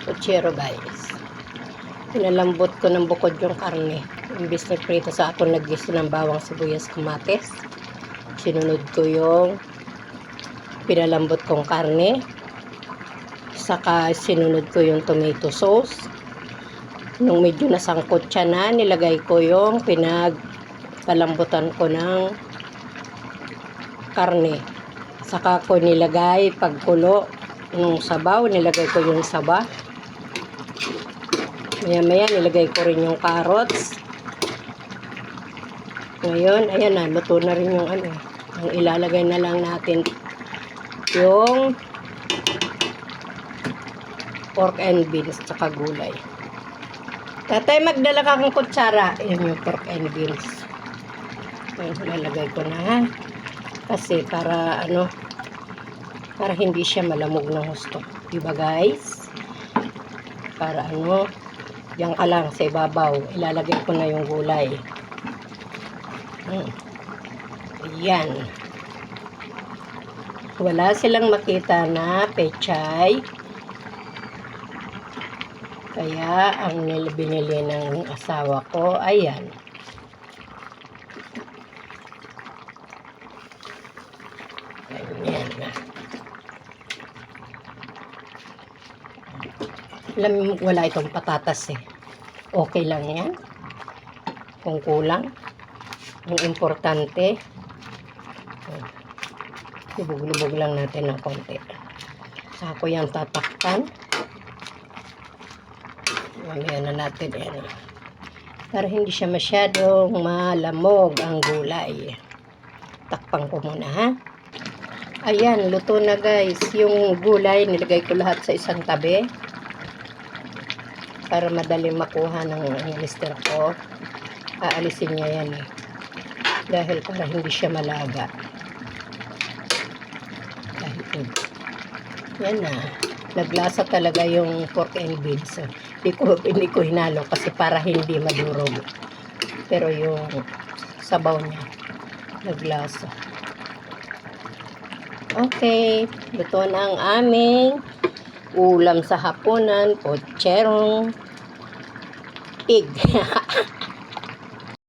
Puchero guys. Pinalambot ko ng bukod yung karne. Imbis na prito sa ako nag-gusto ng bawang, sibuyas, kamatis. Sinunod ko yung pinalambot kong karne. Saka sinunod ko yung tomato sauce. Nung medyo nasangkot siya na, nilagay ko yung pinagpalambutan ko ng karne. Saka ko nilagay pagkulo nung sabaw, nilagay ko yung saba. Maya-maya nilagay ko rin yung carrots. Ngayon, ayan na, luto na rin yung ano. Ang ilalagay na lang natin yung pork and beans tsaka gulay. Tatay, magdala ka ng kutsara. Ayan yung pork and beans. Ayan, lalagay ko na ha. Kasi para ano, para hindi siya malamog ng husto. Diba guys? Para ano, diyan ka lang sa ibabaw. Ilalagay ko na yung gulay. Ayan. Wala silang makita na pechay. Kaya, ang binili ng asawa ko, ayan. Ayan na. Alam mo, wala itong patatas eh. Okay lang yan. Kung kulang. Ang importante, lubog-lubog lang natin ng konti. Saka ko yung tatakpan. Mamaya na natin yan. Para hindi siya masyadong malamog ang gulay. Takpan ko muna ha. Ayan, luto na guys. Yung gulay, nilagay ko lahat sa isang tabi. Para madali makuha ng mister ko. Aalisin niya yan eh. Dahil para hindi siya malaga. Dahil yan na. Naglasa talaga yung pork and beans. Hindi ko hinalo kasi para hindi madurog. Pero yung sabaw niya naglasa. Okay, luto na ang aming ulam sa hapunan, pucherong egg.